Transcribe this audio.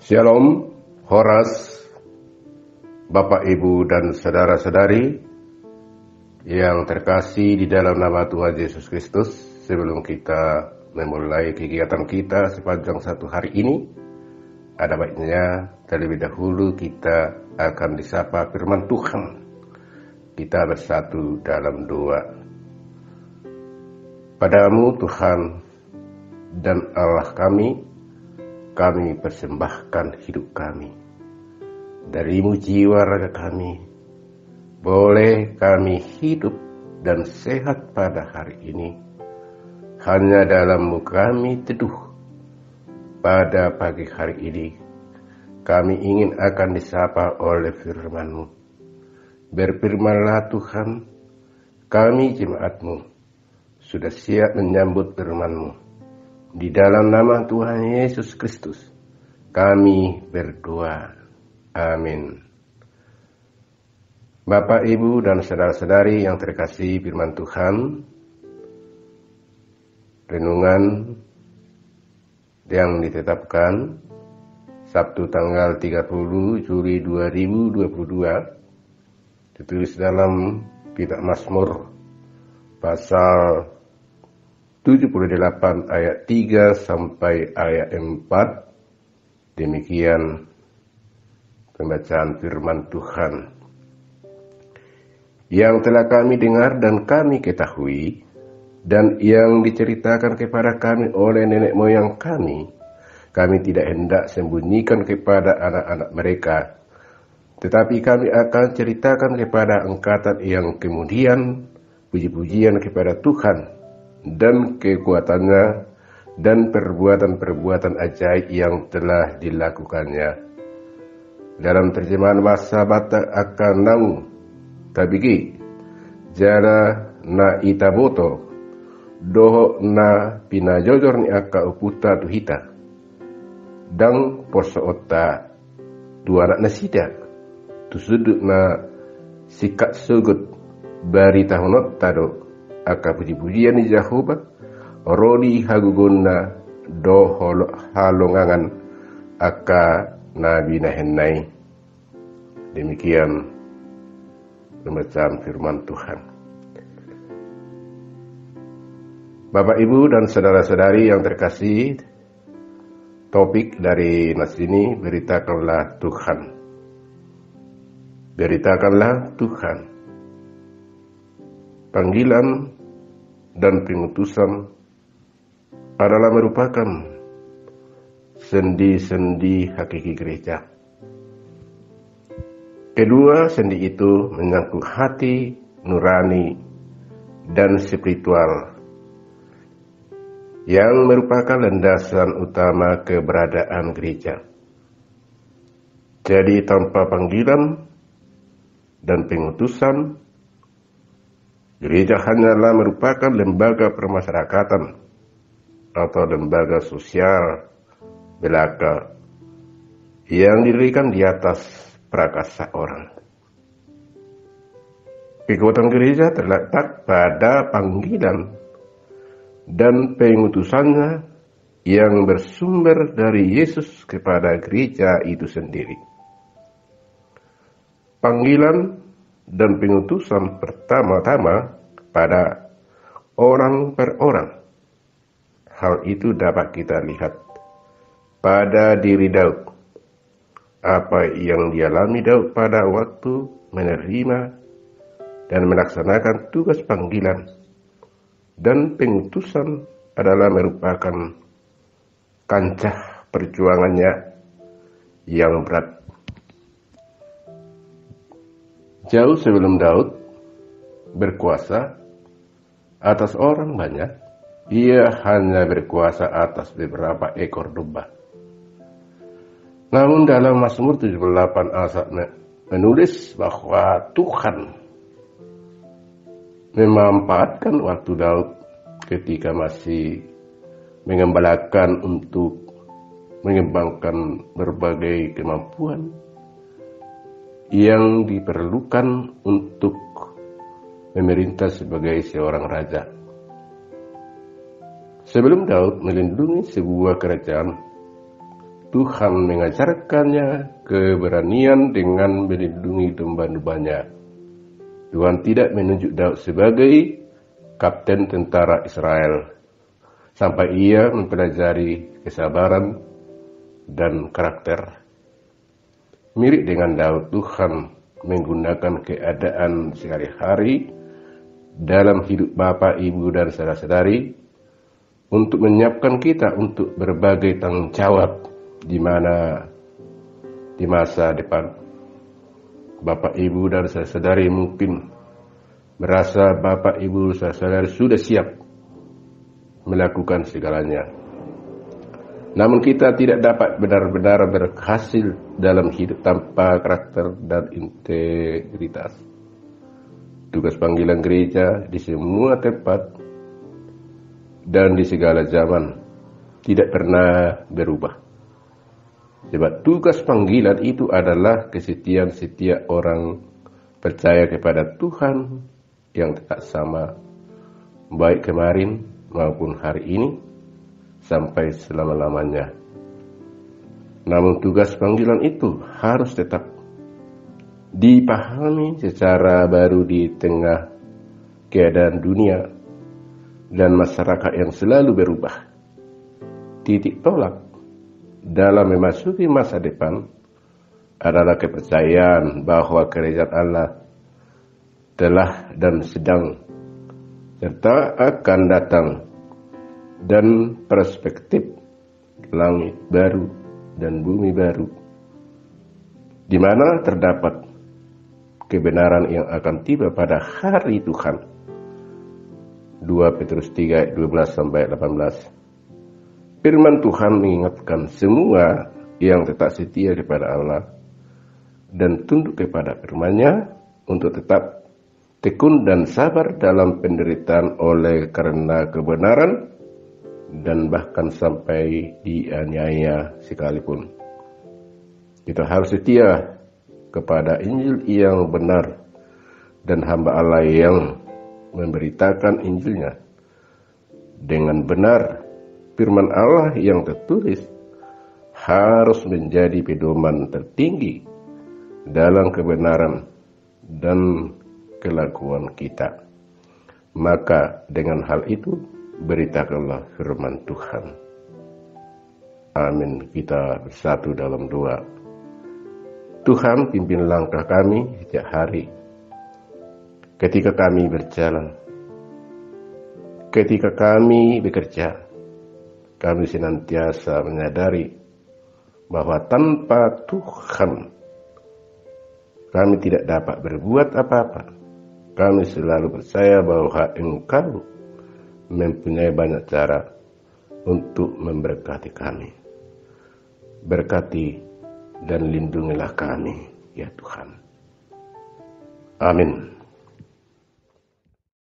Shalom, Horas, Bapak, Ibu, dan saudara-saudari yang terkasih di dalam nama Tuhan Yesus Kristus. Sebelum kita memulai kegiatan kita sepanjang satu hari ini, ada baiknya terlebih dahulu kita akan disapa firman Tuhan. Kita bersatu dalam doa. Padamu Tuhan dan Allah kami persembahkan hidup kami. Darimu jiwa raga kami. Boleh kami hidup dan sehat pada hari ini. Hanya dalam-Mu kami teduh. Pada pagi hari ini, kami ingin akan disapa oleh firman-Mu. Berfirmanlah Tuhan, kami jemaat-Mu sudah siap menyambut firman-Mu. Di dalam nama Tuhan Yesus Kristus, kami berdoa. Amin. Bapak, Ibu, dan saudara-saudari yang terkasih firman Tuhan, renungan yang ditetapkan Sabtu tanggal 30 Juli 2022 ditulis dalam kitab Mazmur pasal 78 ayat 3 sampai ayat 4. Demikian pembacaan firman Tuhan. Yang telah kami dengar dan kami ketahui, dan yang diceritakan kepada kami oleh nenek moyang kami tidak hendak sembunyikan kepada anak-anak mereka. Tetapi kami akan ceritakan kepada angkatan yang kemudian puji-pujian kepada Tuhan dan kekuatannya dan perbuatan-perbuatan ajaib yang telah dilakukannya. Dalam terjemahan bahasa Batak akan namu tabigi jara na itaboto doho na pinajojor ni aka uputa tuhita dang poso ota dua anak nasida tusuduk na sikat sugut bari tahunot tado aka puji-pujian di Jehovah rodi haguguna do halongangan aka nabi nahennai. Demikian pembacaan firman Tuhan. Bapak, Ibu, dan saudara-saudari yang terkasih, topik dari nas ini, beritakanlah Tuhan. Beritakanlah Tuhan. Panggilan dan pengutusan adalah merupakan sendi-sendi hakiki gereja. Kedua sendi itu menyangkut hati, nurani, dan spiritual yang merupakan landasan utama keberadaan gereja. Jadi tanpa panggilan dan pengutusan, gereja hanyalah merupakan lembaga permasyarakatan atau lembaga sosial belaka yang didirikan di atas prakasa orang. Kekuatan gereja terletak pada panggilan dan pengutusannya yang bersumber dari Yesus kepada gereja itu sendiri. Panggilan dan pengutusan pertama-tama pada orang per orang. Hal itu dapat kita lihat pada diri Daud. Apa yang dialami Daud pada waktu menerima dan melaksanakan tugas panggilan dan pengutusan adalah merupakan kancah perjuangannya yang berat. Jauh sebelum Daud berkuasa atas orang banyak, ia hanya berkuasa atas beberapa ekor domba. Namun dalam Mazmur 78 Asaf menulis bahwa Tuhan memanfaatkan waktu Daud ketika masih mengembalakan untuk mengembangkan berbagai kemampuan yang diperlukan untuk memerintah sebagai seorang raja. Sebelum Daud melindungi sebuah kerajaan, Tuhan mengajarkannya keberanian dengan melindungi domba-dombanya. Tuhan tidak menunjuk Daud sebagai kapten tentara Israel sampai ia mempelajari kesabaran dan karakter. Mirip dengan Daud, Tuhan menggunakan keadaan sehari-hari dalam hidup Bapak, Ibu, dan saudara-saudari untuk menyiapkan kita untuk berbagai tanggung jawab di masa depan. Bapak, Ibu, dan saudara-saudari mungkin merasa Bapak, Ibu, saudara-saudari sudah siap melakukan segalanya. Namun kita tidak dapat benar-benar berhasil dalam hidup tanpa karakter dan integritas. Tugas panggilan gereja di semua tempat dan di segala zaman tidak pernah berubah. Sebab tugas panggilan itu adalah kesetiaan setiap orang percaya kepada Tuhan yang tetap sama, baik kemarin maupun hari ini sampai selama-lamanya. Namun tugas panggilan itu harus tetap dipahami secara baru di tengah keadaan dunia dan masyarakat yang selalu berubah. Titik tolak dalam memasuki masa depan adalah kepercayaan bahwa kerajaan Allah telah dan sedang serta akan datang, dan perspektif langit baru dan bumi baru di mana terdapat kebenaran yang akan tiba pada hari Tuhan. 2 Petrus 3 ayat 12-18. Firman Tuhan mengingatkan semua yang tetap setia kepada Allah dan tunduk kepada firman-Nya untuk tetap tekun dan sabar dalam penderitaan oleh karena kebenaran dan bahkan sampai dianiaya sekalipun. Kita harus setia kepada Injil yang benar dan hamba Allah yang memberitakan Injilnya dengan benar. Firman Allah yang tertulis harus menjadi pedoman tertinggi dalam kebenaran dan kelakuan kita. Maka dengan hal itu beritakanlah firman Tuhan. Amin. Kita bersatu dalam doa. Tuhan, pimpin langkah kami setiap hari ketika kami berjalan, ketika kami bekerja. Kami senantiasa menyadari bahwa tanpa Tuhan kami tidak dapat berbuat apa-apa. Kami selalu percaya bahwa Engkau mempunyai banyak cara untuk memberkati kami. Berkati dan lindungilah kami, ya Tuhan. Amin.